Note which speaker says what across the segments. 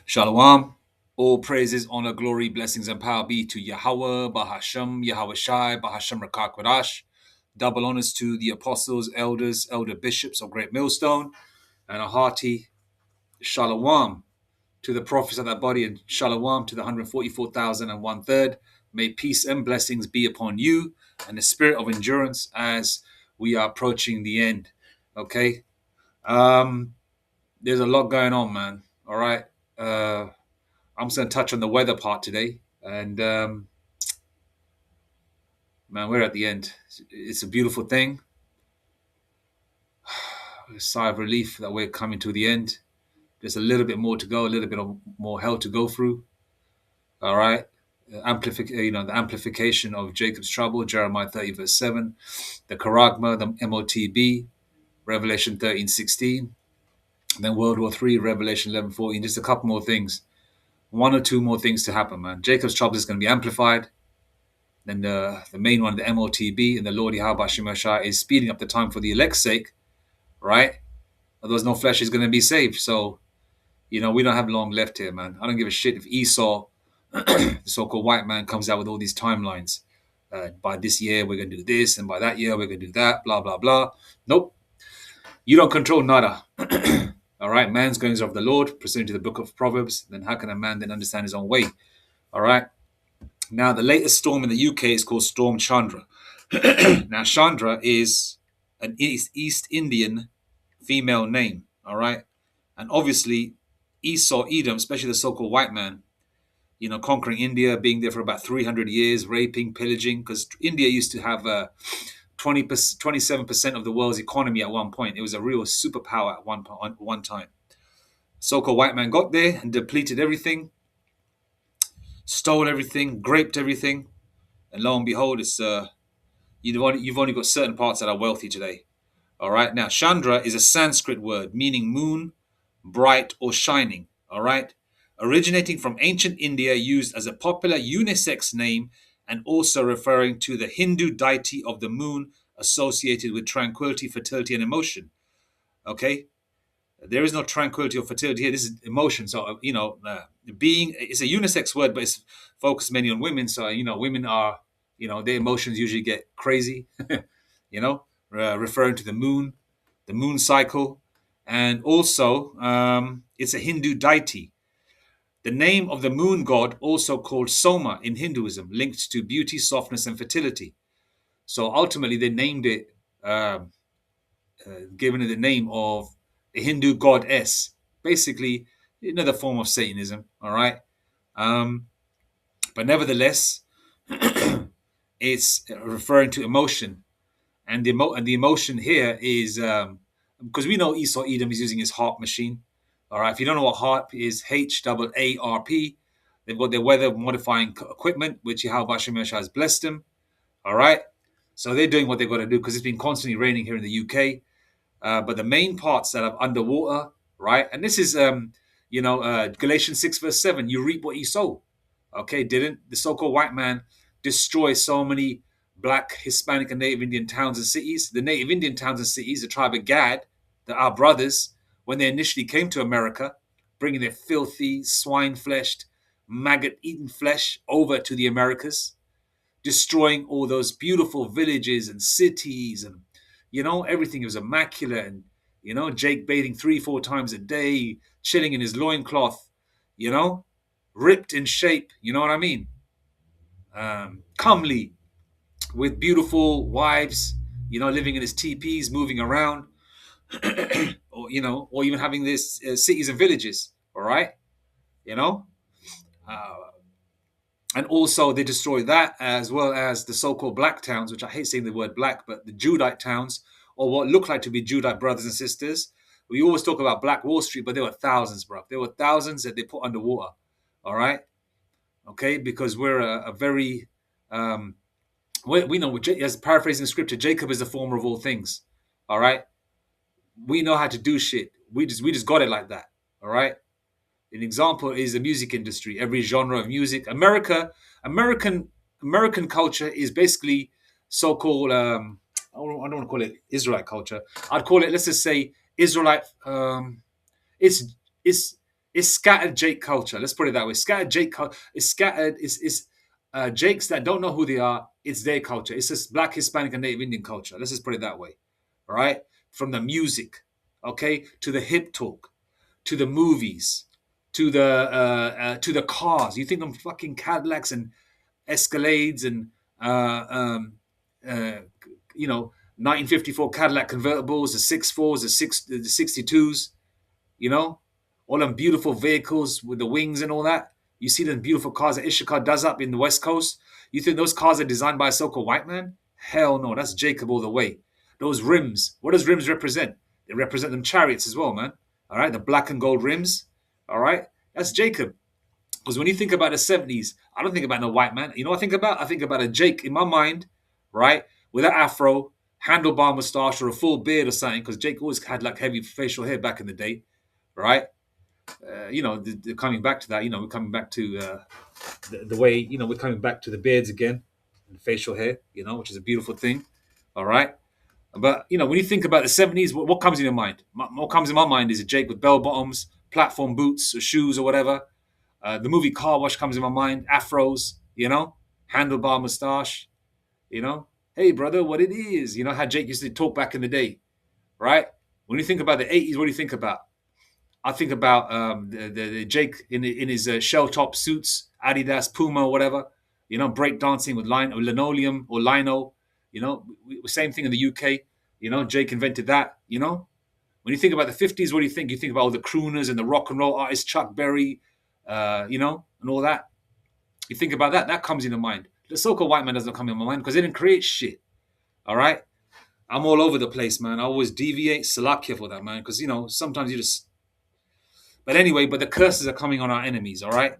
Speaker 1: Shalom. All praises, honor, glory, blessings, and power be to Yahweh, Bahashem, Yahweh Shai, Bahashem Rakakwadash. Double honors to the apostles, elders, elder bishops of Great Millstone, and a hearty shalom to the prophets of that body, and shalom to the 144,001 third. May peace and blessings be upon you and the spirit of endurance as we are approaching the end. Okay? There's a lot going on, man. All right? I'm just going to touch on the weather part today. And man, we're at the end. It's a beautiful thing. A sigh of relief that we're coming to the end. There's a little bit more to go, a little bit of more hell to go through. All right. The amplification of Jacob's trouble, Jeremiah 30, verse 7. The Charagma, the MOTB, Revelation 13:16. Then World War III, Revelation 11:14. Just a couple more things. One or two more things to happen, man. Jacob's trouble is going to be amplified. Then the main one, the MOTB, and the Lord Yahweh Shemashah is speeding up the time for the elect's sake, right? Otherwise, no flesh is going to be saved. So, we don't have long left here, man. I don't give a shit if E5aw, the so-called white man, comes out with all these timelines. By this year, we're going to do this, and by that year, we're going to do that, blah, blah, blah. Nope. You don't control nada. All right? Man's goings are of the Lord, pursuant to the book of Proverbs. Then how can a man then understand his own way? All right? Now, the latest storm in the UK is called Storm Chandra. Now, Chandra is an East Indian female name, all right? And obviously, E5aw, Edom, especially the so-called white man, conquering India, being there for about 300 years, raping, pillaging, because India used to have 27% of the world's economy at one point. It was a real superpower at one time. So-called white man got there and depleted everything, stole everything, graped everything, and lo and behold, it's you've only got certain parts that are wealthy today. All right. Now, Chandra is a Sanskrit word meaning moon, bright, or shining. All right. Originating from ancient India, used as a popular unisex name and also referring to the Hindu deity of the moon associated with tranquility, fertility, and emotion. Okay. There is no tranquility or fertility here. This is emotion. So, being, it's a unisex word, but it's focused mainly on women. So, women are, their emotions usually get crazy, referring to the moon cycle. And also, it's a Hindu deity. The name of the moon god, also called Soma in Hinduism, linked to beauty, softness, and fertility. So ultimately, they named it, given it the name of a Hindu goddess, basically another form of Satanism. All right, but nevertheless, it's referring to emotion, and the emotion here is because we know E5aw Edom is using his harp machine. All right, if you don't know what harp is, HAARP. They've got their weather modifying equipment, which Yahweh Shemeshah has blessed them. All right, so they're doing what they've got to do because it's been constantly raining here in the UK. But the main parts that are underwater, right? And this is, Galatians 6 verse 7, you reap what you sow. Okay, didn't the so-called white man destroy so many black, Hispanic, and Native Indian towns and cities? The Native Indian towns and cities, the tribe of Gad, our brothers, when they initially came to America, bringing their filthy, swine-fleshed, maggot-eaten flesh over to the Americas, destroying all those beautiful villages and cities, and everything was immaculate, and Jake bathing 3-4 times a day, chilling in his loincloth, ripped in shape, you know what I mean, comely, with beautiful wives, living in his teepees, moving around, or even having this cities and villages, all right, uh, and also they destroy that, as well as the so-called black towns, which I hate saying the word black, but the Judite towns, or what look like to be Judite brothers and sisters. We always talk about Black Wall Street, but there were thousands, bro. There were thousands that they put underwater. All right, okay, because we're a very we know, as paraphrasing scripture, Jacob is the former of all things. All right, we know how to do shit. We just got it like that. All right. An example is the music industry. Every genre of music, American culture is basically so-called. I don't want to call it Israelite culture. I'd call it, let's just say, Israelite. It's It's scattered Jake culture. Let's put it that way. Scattered Jake culture. It's scattered. It's Jakes that don't know who they are. It's their culture. It's just Black, Hispanic, and Native Indian culture. Let's just put it that way. All right. From the music, okay, to the hip talk, to the movies, to the cars. You think of fucking Cadillacs and Escalades and uh, 1954 Cadillac convertibles, the 6.4s, the 62s. You know, all them beautiful vehicles with the wings and all that. You see them beautiful cars that Ishikar does up in the West Coast. You think those cars are designed by a so-called white man? Hell no, that's Jacob all the way. Those rims, what does rims represent? They represent them chariots as well, man. All right, the black and gold rims. All right, that's Jacob. Because when you think about the 70s, I don't think about no white man. You know what I think about? I think about a Jake in my mind, right? With an afro, handlebar mustache, or a full beard or something. Because Jake always had like heavy facial hair back in the day, right? Coming back to that, we're coming back to the way, we're coming back to the beards again, and facial hair, which is a beautiful thing. All right. But, when you think about the 70s, what comes in your mind? What comes in my mind is a Jake with bell bottoms, platform boots or shoes or whatever. The movie Car Wash comes in my mind, afros, handlebar mustache, hey, brother, what it is, how Jake used to talk back in the day, right? When you think about the 80s, what do you think about? I think about the Jake in his shell top suits, Adidas, Puma, whatever. Break dancing with linoleum or lino. Same thing in the UK. Jake invented that. When you think about the 50s, what do you think? You think about all the crooners and the rock and roll artists, Chuck Berry, and all that. You think about that. That comes into mind. The so-called white man doesn't come in my mind because they didn't create shit. All right. I'm all over the place, man. I always deviate. Salakia for that, man. Because sometimes you just. But anyway, the curses are coming on our enemies, all right?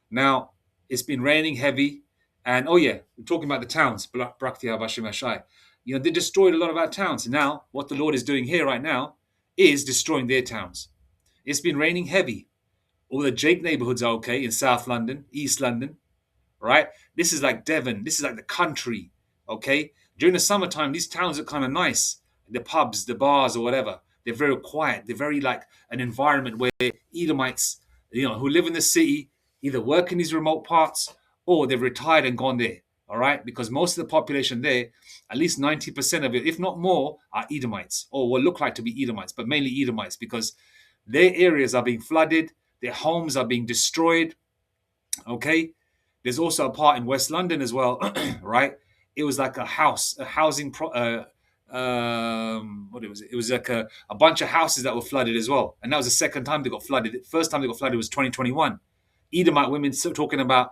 Speaker 1: Now, it's been raining heavy. And, we're talking about the towns. They destroyed a lot of our towns. Now, what the Lord is doing here right now is destroying their towns. It's been raining heavy. All the Jake neighborhoods are okay in South London, East London, right? This is like Devon. This is like the country, okay? During the summertime, these towns are kind of nice. The pubs, the bars or whatever. They're very quiet. They're very like an environment where Edomites, who live in the city, either work in these remote parts or they've retired and gone there. All right. Because most of the population there, at least 90% of it, if not more, are Edomites or will look like to be Edomites, but mainly Edomites because their areas are being flooded. Their homes are being destroyed. Okay. There's also a part in West London as well, right? It was like a housing what it was. It was like a bunch of houses that were flooded as well, and that was the second time they got flooded. The first time they got flooded was 2021. Edomite women still talking about,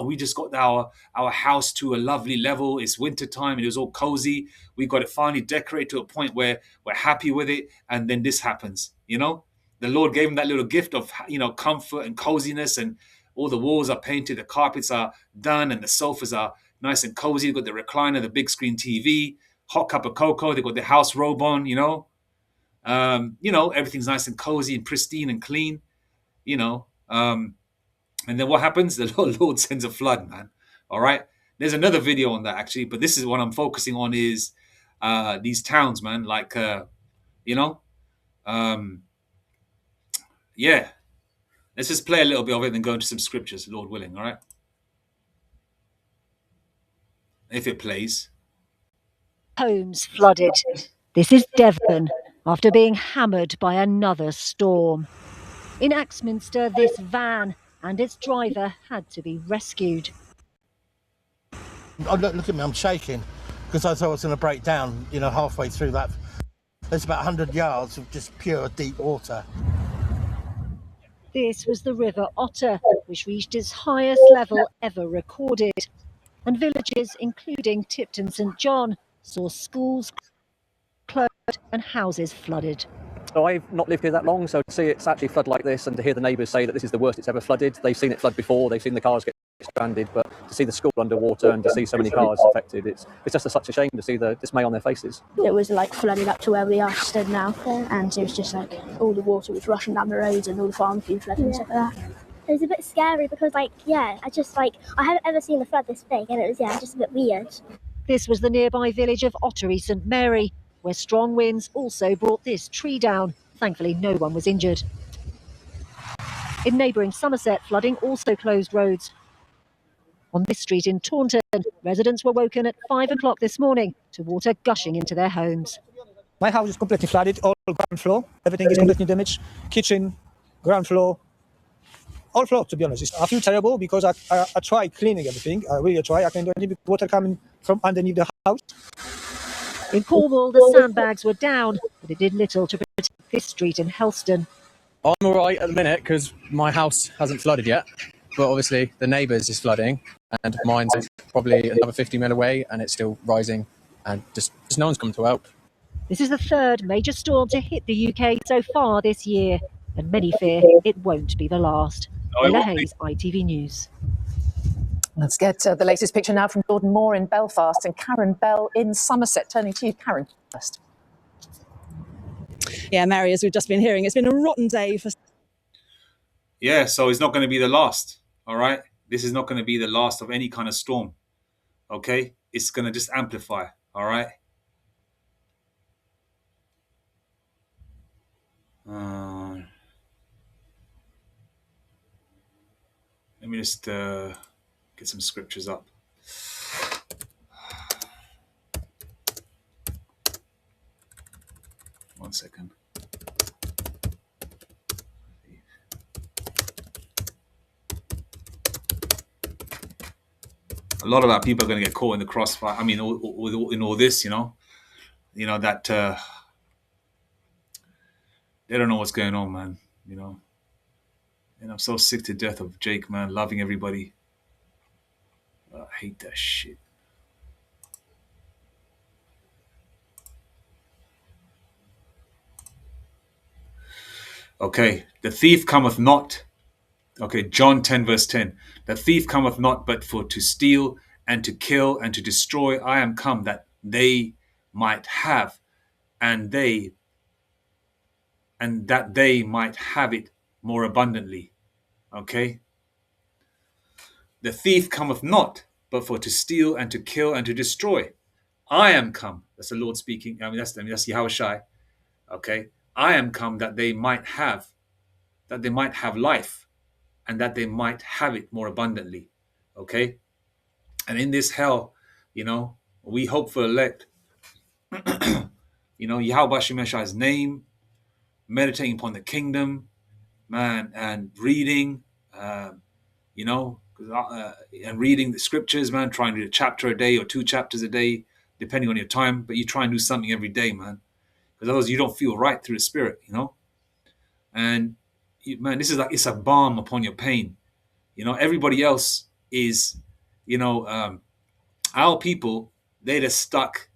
Speaker 1: we just got our house to a lovely level. It's winter time and it was all cozy. We got it finally decorated to a point where we're happy with it, and then this happens. The Lord gave them that little gift of comfort and coziness, and all the walls are painted, the carpets are done, and the sofas are nice and cozy. They've got the recliner, the big screen TV. Hot cup of cocoa. They got their house robe on, everything's nice and cozy and pristine and clean, and then what happens? The Lord sends a flood, man. All right. There's another video on that actually, but this is what I'm focusing on is these towns, man. Like, yeah. Let's just play a little bit of it and then go into some scriptures, Lord willing. All right. If it plays.
Speaker 2: Homes flooded. This is Devon after being hammered by another storm. In Axminster, this van and its driver had to be rescued.
Speaker 3: Oh, look at me, I'm shaking because I thought I was going to break down, halfway through that. There's about 100 yards of just pure deep water.
Speaker 2: This was the River Otter, which reached its highest level ever recorded. And villages, including Tipton St John, saw schools closed and houses flooded.
Speaker 4: So I've not lived here that long, so to see it actually flood like this and to hear the neighbours say that this is the worst it's ever flooded. They've seen it flood before, they've seen the cars get stranded, but to see the school underwater and to see so many cars affected, it's just such a shame to see the dismay on their faces.
Speaker 5: It was like flooded up to where we are stood now, and it was just like all the water was rushing down the roads and all the farm food flooding and stuff like that.
Speaker 6: It was a bit scary because I haven't ever seen a flood this big, and it was just a bit weird.
Speaker 2: This was the nearby village of Ottery St Mary, where strong winds also brought this tree down. Thankfully, no one was injured. In neighbouring Somerset, flooding also closed roads. On this street in Taunton, residents were woken at 5 o'clock this morning to water gushing into their homes.
Speaker 7: My house is completely flooded, all ground floor. Everything is completely damaged. Kitchen, ground floor, all floor, to be honest. I feel terrible because I try cleaning everything. I really try. I can do anything with water coming from underneath the house.
Speaker 2: In Cornwall, the sandbags were down, but it did little to protect this street in Helston.
Speaker 8: I'm all right at the minute because my house hasn't flooded yet, but obviously the neighbours is flooding, and mine's probably another 50 mil away, and it's still rising, and just no one's come to help.
Speaker 2: This is the third major storm to hit the UK so far this year, and many fear it won't be the last. Layla Hayes, ITV News.
Speaker 9: Let's get the latest picture now from Jordan Moore in Belfast and Karen Bell in Somerset. Turning to you, Karen, first.
Speaker 10: Yeah, Mary, as we've just been hearing, it's been a rotten day for...
Speaker 1: Yeah, so it's not going to be the last, all right? This is not going to be the last of any kind of storm, okay? It's going to just amplify, all right? Let me just get some scriptures up. One second. A lot of our people are going to get caught in the crossfire. I mean, in all this, you know that they don't know what's going on, man. You know, and I'm so sick to death of Jake, man, loving everybody. I hate that shit. Okay, the thief cometh not. Okay, John 10 verse 10. The thief cometh not but for to steal and to kill and to destroy. I am come that they might have, and that they might have it more abundantly. Okay? The thief cometh not but for to steal and to kill and to destroy. I am come. That's the Lord speaking. That's Yahushai. Okay? I am come that they might have life, and that they might have it more abundantly. Okay? And in this hell, you know, we hope for elect, you know, Yahweh Shemeshai's name, meditating upon the kingdom, man, and reading, you know, and reading the scriptures, man, trying to read a chapter a day or 2 chapters a day, depending on your time, but you try and do something every day, man, because otherwise you don't feel right through the spirit, you know. And man, this is like, it's a balm upon your pain. You know, everybody else is, you know, our people, they're just stuck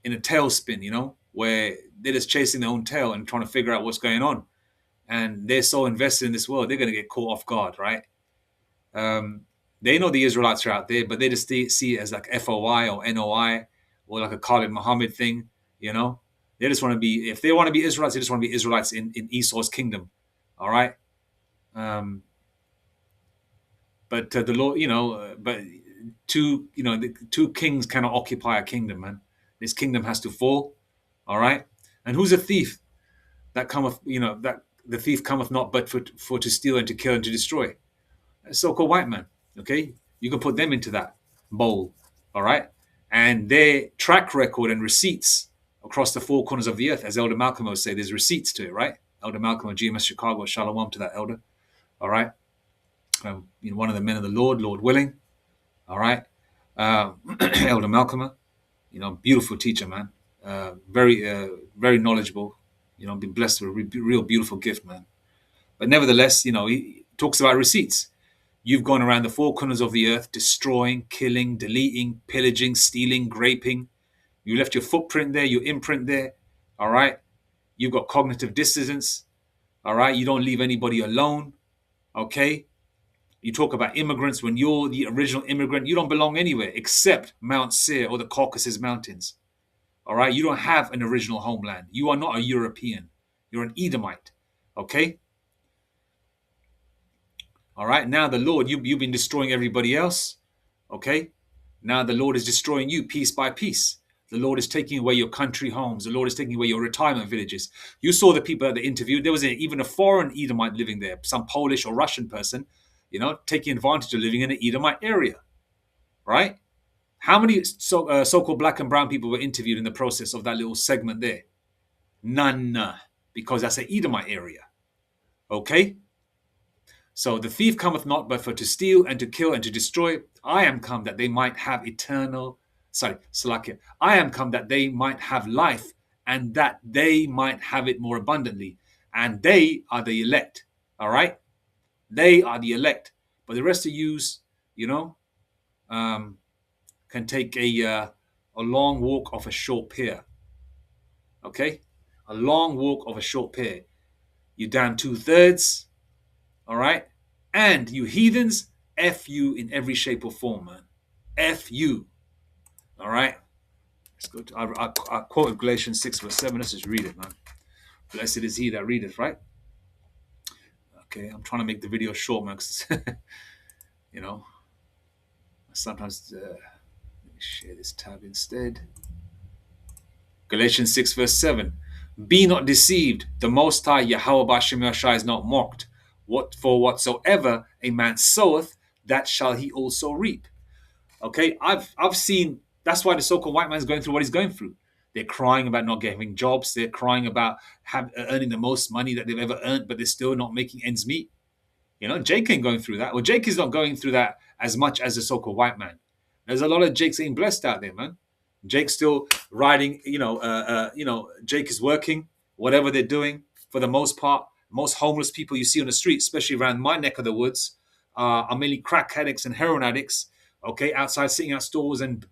Speaker 1: in a tailspin, you know, where they're just chasing their own tail and trying to figure out what's going on. And they're so invested in this world, they're going to get caught off guard, right? They know the Israelites are out there, but they just see it as like FOI or NOI or like a Khalid Muhammad thing, you know? They just want to be, if they want to be Israelites, they just want to be Israelites in Esau's kingdom, all right? But the Lord, you know, but the two kings cannot occupy a kingdom, man. This kingdom has to fall, all right? And who's a thief that cometh, you know, that the thief cometh not but for to steal and to kill and to destroy? A so-called white man, okay? You can put them into that bowl, all right? And their track record and receipts across the 4 corners of the earth, as Elder Malcolm will say, there's receipts to it, right? Elder Malcolm of GMS Chicago, shalom to that elder, all right? You know, one of the men of the Lord willing, all right? Elder Malcolm, you know, beautiful teacher, man. Very knowledgeable, you know, been blessed with a real beautiful gift, man. But nevertheless, you know, he talks about receipts. You've gone around the 4 corners of the earth, destroying, killing, deleting, pillaging, stealing, raping. You left your footprint there, your imprint there, all right? You've got cognitive dissonance, all right? You don't leave anybody alone, okay? You talk about immigrants. When you're the original immigrant, you don't belong anywhere except Mount Seir or the Caucasus Mountains, all right? You don't have an original homeland. You are not a European. You're an Edomite, okay? All right, now the Lord, you've been destroying everybody else, okay? Now the Lord is destroying you piece by piece. The Lord is taking away your country homes. The Lord is taking away your retirement villages. You saw the people at the interview. There was even a foreign Edomite living there, some Polish or Russian person, taking advantage of living in an Edomite area, right? How many so-called black and brown people were interviewed in the process of that little segment there? None, because that's an Edomite area, okay? So the thief cometh not but for to steal and to kill and to destroy. I am come that they might have I am come that they might have life and that they might have it more abundantly. And they are the elect, all right? They are the elect. But the rest of yous, can take a long walk off a short pier, okay? A long walk of a short pier. You damn 2/3, all right? And you heathens, F you in every shape or form, man. F you. All right? Let's go to, I quoted Galatians 6 verse 7. Let's just read it, man. Blessed is he that readeth, right? Okay, I'm trying to make the video short, man, because, sometimes, let me share this tab instead. Galatians 6 verse 7. Be not deceived, the Most High Yahweh B'Shem Yahshua is not mocked. For whatsoever a man soweth, that shall he also reap. Okay, I've seen, that's why the so-called white man's going through what he's going through. They're crying about not getting jobs. They're crying about earning the most money that they've ever earned, but they're still not making ends meet. Jake ain't going through that. Well, Jake is not going through that as much as the so-called white man. There's a lot of Jakes ain't blessed out there, man. Jake's still riding, Jake is working, whatever they're doing, for the most part. Most homeless people you see on the street, especially around my neck of the woods, are mainly crack addicts and heroin addicts, okay, outside sitting at stores and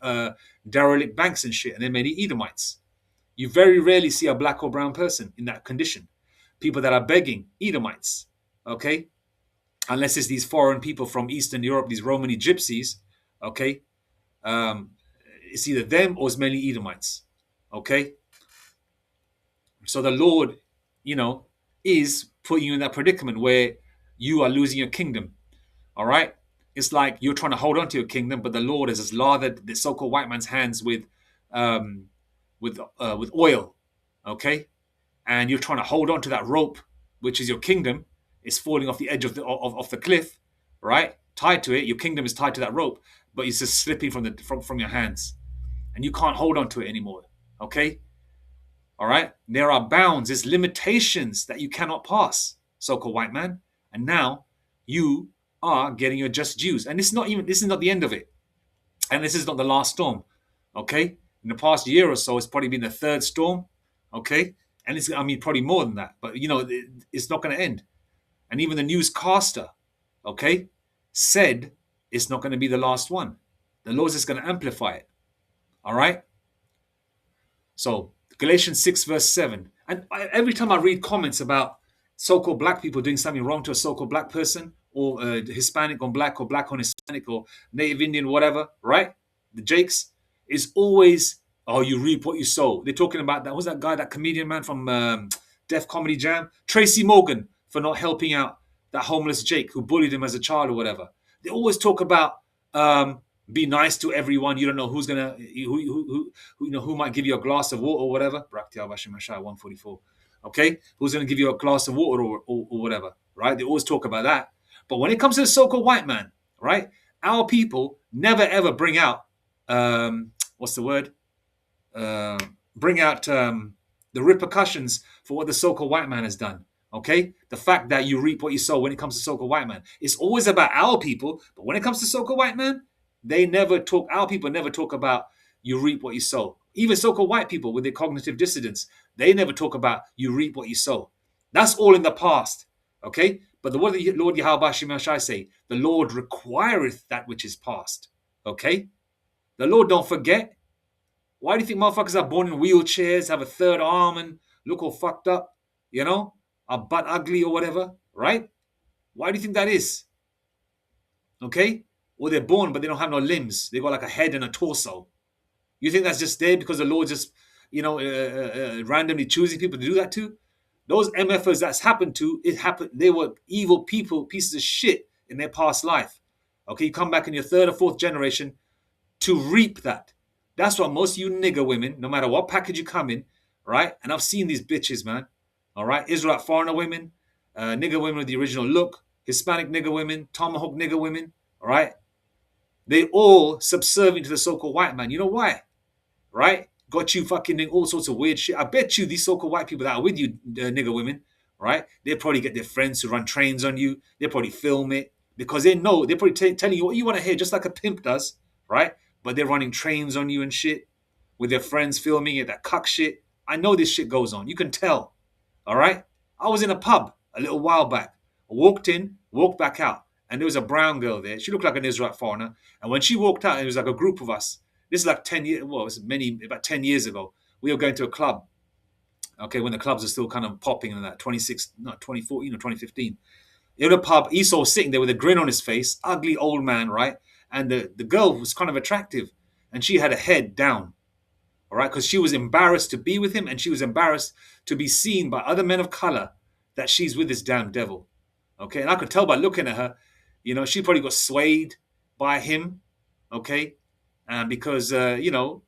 Speaker 1: derelict banks and shit, and they're mainly Edomites. You very rarely see a black or brown person in that condition. People that are begging, Edomites, okay? Unless it's these foreign people from Eastern Europe, these Romani gypsies, okay? It's either them or it's mainly Edomites, okay? So the Lord, is putting you in that predicament where you are losing your kingdom, all right? It's like you're trying to hold on to your kingdom, but the Lord has just lathered the so-called white man's hands with oil, okay? And you're trying to hold on to that rope, which is your kingdom. It's falling off the edge of the cliff, right? Tied to it, your kingdom is tied to that rope, but it's just slipping from your hands, and you can't hold on to it anymore, okay? All right? There are bounds, there's limitations that you cannot pass, so-called white man, and now you are getting your just dues. And this is not the end of it. And this is not the last storm. Okay? In the past year or so, it's probably been the third storm. Okay? And it's probably more than that. But it's not going to end. And even the newscaster, okay, said it's not going to be the last one. The Lord's just going to amplify it. All right? So Galatians 6 verse 7. And every time I read comments about so-called black people doing something wrong to a so-called black person, or Hispanic on black, or black on Hispanic, or Native Indian, whatever, right? The Jakes is always, you reap what you sow. They're talking about that. Was that guy, that comedian man from Def Comedy Jam? Tracy Morgan, for not helping out that homeless Jake who bullied him as a child or whatever. They always talk about be nice to everyone. You don't know who's gonna who might give you a glass of water or whatever. 144. Okay, who's gonna give you a glass of water or whatever, right? They always talk about that. But when it comes to the so-called white man, right? Our people never ever bring out bring out the repercussions for what the so-called white man has done. Okay, the fact that you reap what you sow when it comes to so-called white man. It's always about our people, but when it comes to so-called white man, our people never talk about you reap what you sow. Even so-called white people with their cognitive dissidence, they never talk about you reap what you sow. That's all in the past. Okay, but what did the Lord Yahweh B'Shem Yahshua say? The Lord requireth that which is past. Okay, the Lord don't forget. Why do you think motherfuckers are born in wheelchairs, have a third arm, and look all fucked up? Are butt ugly or whatever, right? Why do you think that is? Okay? Or they're born, but they don't have no limbs. They got like a head and a torso. You think that's just there because the Lord just, randomly choosing people to do that to? Those MFers that's happened to, they were evil people, pieces of shit in their past life. Okay, you come back in your third or fourth generation to reap that. That's what most of you nigger women, no matter what package you come in, right? And I've seen these bitches, man. All right, Israelite foreigner women, nigger women with the original look, Hispanic nigger women, tomahawk nigger women. All right, they all subservient to the so-called white man. You know why? Right? Got you fucking doing all sorts of weird shit. I bet you these so-called white people that are with you, nigger women, right? They probably get their friends to run trains on you. They probably film it because they know they're probably telling you what you want to hear, just like a pimp does, right? But they're running trains on you and shit with their friends filming it, that cuck shit. I know this shit goes on. You can tell, all right? I was in a pub a little while back. I walked in, walked back out, and there was a brown girl there. She looked like an Israelite foreigner. And when she walked out, it was like a group of us. This is like 10 years, well, it was about 10 years ago. We were going to a club, okay, when the clubs are still kind of popping in that 2014 or 2015. In a pub, Esau was sitting there with a grin on his face, ugly old man, right? And the girl was kind of attractive, and she had a head down, all right, because she was embarrassed to be with him, and she was embarrassed to be seen by other men of color that she's with this damn devil, okay? And I could tell by looking at her, you know, she probably got swayed by him, okay? Because, you know,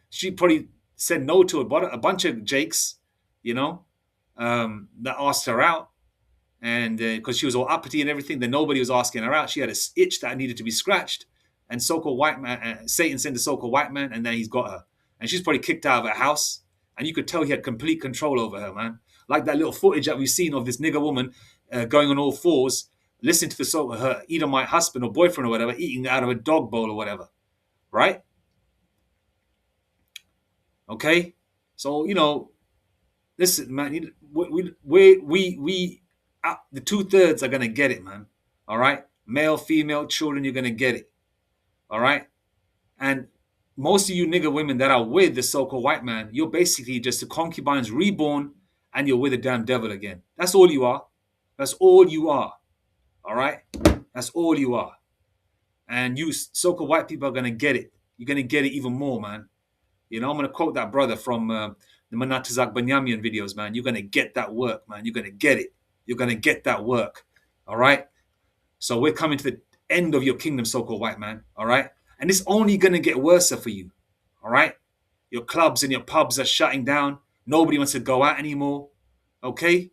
Speaker 1: she probably said no to a bunch of jakes, you know, that asked her out. And because she was all uppity and everything, then nobody was asking her out. She had an itch that needed to be scratched. And so-called white man, Satan sent the so-called white man, and then he's got her. And she's probably kicked out of her house. And you could tell he had complete control over her, man. Like that little footage that we've seen of this nigger woman going on all fours, listening to her Edomite husband or boyfriend or whatever, eating out of a dog bowl or whatever. Right? Okay? So, you know, listen, man, we the 2/3 are going to get it, man. All right? Male, female, children, you're going to get it. All right? And most of you nigger women that are with the so-called white man, you're basically just the concubines reborn, and you're with the damn devil again. That's all you are. That's all you are. All right? That's all you are. And you so-called white people are going to get it. You're going to get it even more, man. You know, I'm going to quote that brother from the Manatazak Banyamin videos, man. You're going to get that work, man. You're going to get it. You're going to get that work. All right? So we're coming to the end of your kingdom, so-called white man. All right? And it's only going to get worse for you. All right? Your clubs and your pubs are shutting down. Nobody wants to go out anymore. Okay?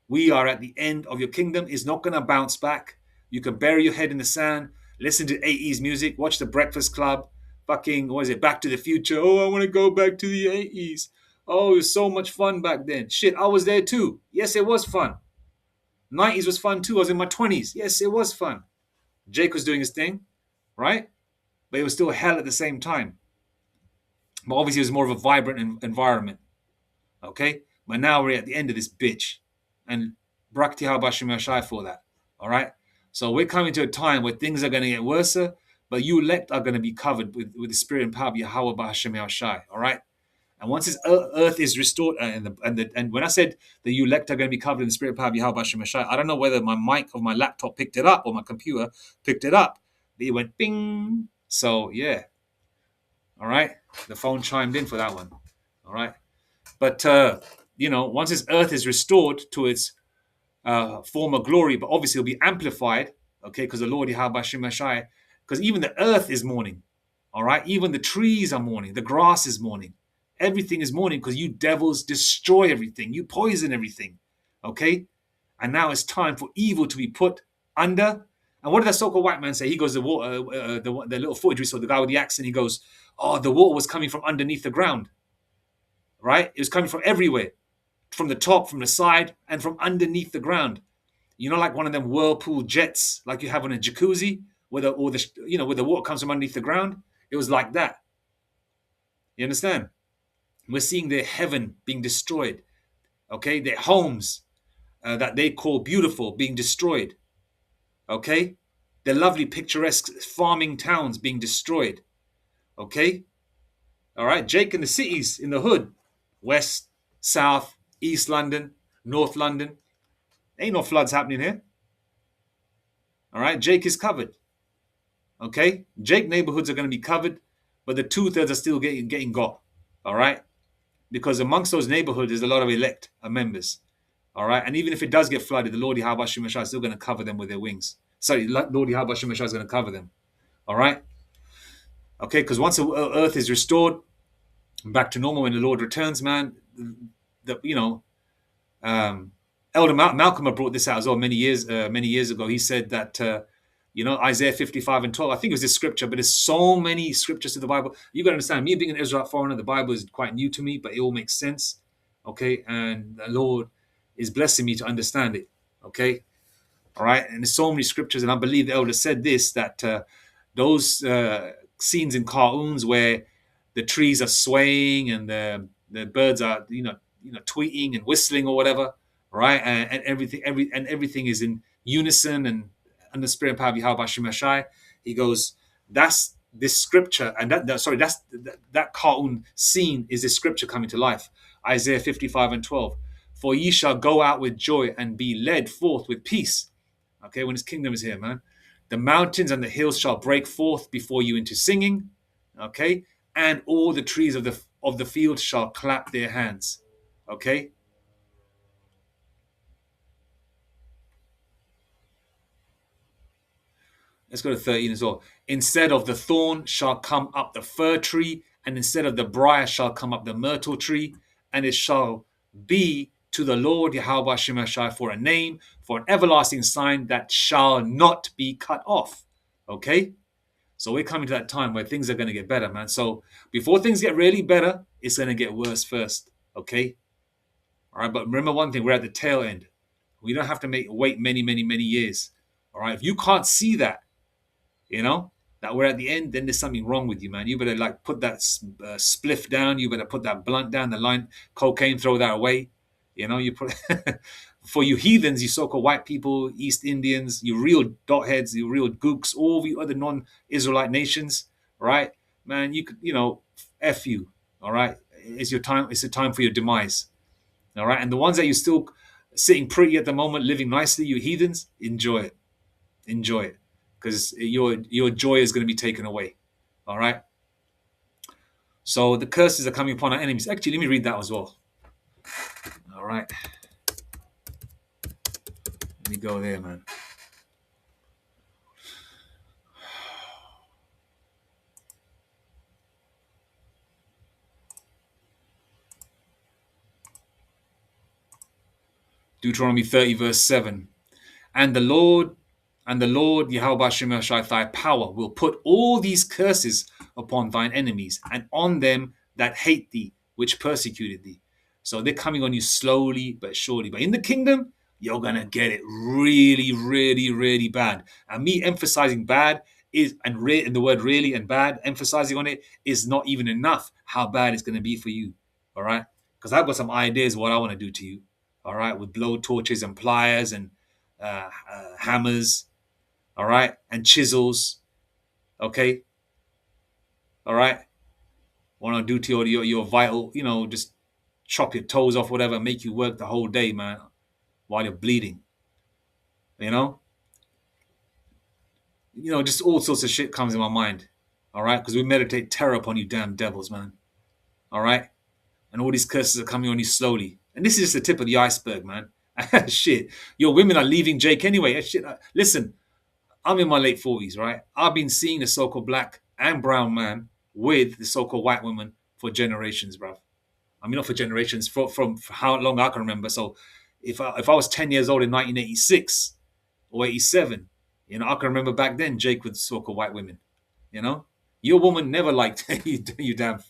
Speaker 1: We are at the end of your kingdom. It's not going to bounce back. You can bury your head in the sand, listen to 80s music, watch The Breakfast Club, fucking, what is it, Back to the Future. Oh, I want to go back to the 80s. Oh, it was so much fun back then. Shit, I was there too. Yes, it was fun. 90s was fun too. I was in my 20s. Yes, it was fun. Jake was doing his thing, right? But it was still hell at the same time. But obviously it was more of a vibrant environment. Okay? But now we're at the end of this bitch. And Brakti Habashim Yashai for that. All right? So we're coming to a time where things are going to get worse, but you elect are going to be covered with the spirit and power of Yahweh Bahashem Yashai. All right? And once this earth is restored, and when I said the elect are going to be covered in the spirit and power of Yahweh Bahashem Yashai, I don't know whether my mic of my laptop picked it up or my computer picked it up. But it went bing. So, yeah. All right? The phone chimed in for that one. All right? But, you know, once this earth is restored to its former glory, but obviously it'll be amplified, okay, because the Lord Yahweh Shemashai, because even the earth is mourning, all right? Even the trees are mourning, the grass is mourning, everything is mourning because you devils destroy everything, you poison everything, okay? And now it's time for evil to be put under. And what did that so-called white man say? He goes, the water, the little footage we saw, the guy with the accent, he goes, oh, the water was coming from underneath the ground, right? It was coming from everywhere. From the top, from the side, and from underneath the ground. You know, like one of them whirlpool jets, like you have on a jacuzzi, where the water comes from underneath the ground. It was like that. You understand? We're seeing their heaven being destroyed. Okay, their homes that they call beautiful being destroyed. Okay, their lovely picturesque farming towns being destroyed. Okay, all right. Jake in the cities, in the hood, west, south, East London, North London. Ain't no floods happening here. All right, Jake is covered. Okay, Jake neighborhoods are going to be covered, but the 2/3 are still getting got. All right, because amongst those neighborhoods there's a lot of elect members. All right, and even if it does get flooded, the Lord Yahweh Shemashah is still going to cover them with their wings. Sorry, Lord Yahweh Shemashah is going to cover them. All right. Okay, because once the earth is restored back to normal when the Lord returns, man, um, Elder Malcolm had brought this out as well many years ago. He said that Isaiah 55:12. I think it was this scripture, but there's so many scriptures to the Bible. You got to understand, me being an Israelite foreigner, the Bible is quite new to me, but it all makes sense. Okay, and the Lord is blessing me to understand it. Okay, all right, and there's so many scriptures, and I believe the elder said this, that those scenes in cartoons where the trees are swaying and the birds are tweeting and whistling or whatever, right? And everything is in unison and under the spirit and power of Yahweh Shemashai. He goes, that's this scripture, and that cartoon scene is this scripture coming to life. Isaiah 55:12. For ye shall go out with joy and be led forth with peace. Okay, when his kingdom is here, man. The mountains and the hills shall break forth before you into singing. Okay, and all the trees of the field shall clap their hands. Okay. Let's go to 13 as well. Instead of the thorn shall come up the fir tree, and instead of the briar shall come up the myrtle tree, and it shall be to the Lord Yahweh Shemashai for a name, for an everlasting sign that shall not be cut off. Okay? So we're coming to that time where things are going to get better, man. So before things get really better, it's going to get worse first. Okay? All right, but remember one thing, we're at the tail end. We don't have to wait many, many, many years. All right? If you can't see that, that we're at the end, then there's something wrong with you, man. You better put that spliff down. You better put that blunt down, the line, cocaine, throw that away. You put for you heathens, you so-called white people, East Indians, you real dot heads, you real gooks, all the other non-Israelite nations, right? Man, you could, F you, all right? It's your time. It's a time for your demise, all right? And the ones that you're still sitting pretty at the moment, living nicely, you heathens, enjoy it. Enjoy it. Because your joy is going to be taken away. All right. So the curses are coming upon our enemies. Actually, let me read that as well. All right. Let me go there, man. Deuteronomy 30, verse 7. And the Lord Yahweh Shemashai, thy power, will put all these curses upon thine enemies and on them that hate thee, which persecuted thee. So they're coming on you slowly but surely. But in the kingdom, you're going to get it really, really, really bad. And me emphasizing bad and the word really and bad, emphasizing on it is not even enough how bad it's going to be for you. All right? Because I've got some ideas what I want to do to you. All right? With blow torches and pliers and hammers, all right, and chisels, okay, all right. Want to do to your vital, just chop your toes off, whatever, make you work the whole day, man, while you're bleeding, just all sorts of shit comes in my mind, all right, because we meditate terror upon you damn devils, man, all right, and all these curses are coming on you slowly, and this is just the tip of the iceberg, man. Shit, your women are leaving Jake anyway. Shit, listen. I'm in my late 40s, right? I've been seeing the so-called black and brown man with the so-called white woman for generations, bruv. I mean, not for generations, from how long I can remember. So if I was 10 years old in 1986 or 87, I can remember back then Jake with so-called white women, Your woman never liked you damn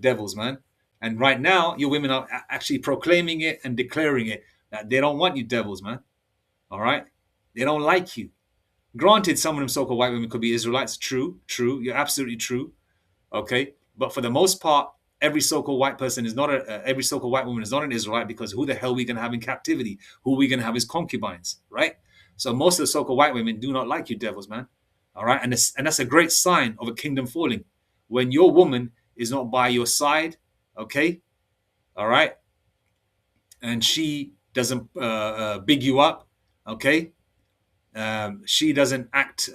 Speaker 1: devils, man. And right now, your women are actually proclaiming it and declaring it that they don't want you devils, man. All right? They don't like you. Granted, some of them so-called white women could be Israelites. True. You're absolutely true. Okay, but for the most part, every so-called white person is not every so-called white woman is not an Israelite, because who the hell are we gonna have in captivity? Who are we gonna have as concubines, right? So most of the so-called white women do not like you devils, man. All right, and that's a great sign of a kingdom falling, when your woman is not by your side. Okay, all right, and she doesn't big you up. Okay. She doesn't act,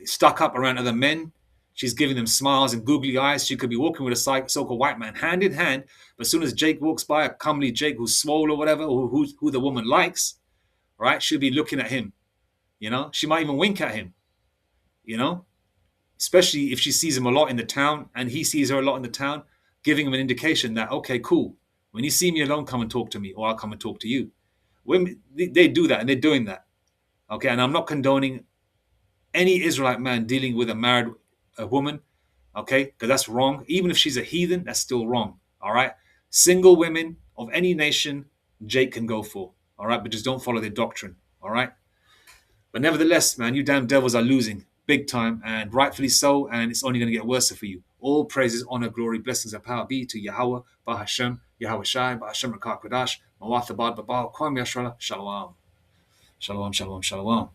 Speaker 1: stuck up around other men. She's giving them smiles and googly eyes. She could be walking with a so-called white man hand in hand, but as soon as Jake walks by, a comely Jake who's swole or whatever, or who the woman likes, right? She'll be looking at him. She might even wink at him. especially if she sees him a lot in the town and he sees her a lot in the town, giving him an indication that, okay, cool. When you see me alone, come and talk to me, or I'll come and talk to you. Women, they do that, and they're doing that. Okay, and I'm not condoning any Israelite man dealing with a married woman, okay, because that's wrong. Even if she's a heathen, that's still wrong. All right, single women of any nation, Jake can go for. All right, but just don't follow their doctrine. All right, but nevertheless, man, you damn devils are losing big time, and rightfully so, and it's only going to get worse for you. All praises, honor, glory, blessings, and power be to Yahweh, Bahashem, Yahweh Shai, Bahashem Rakah Kodash, Mawathabad Babal, Kwam Yashrala, Shalom. Shalom, shalom, shalom.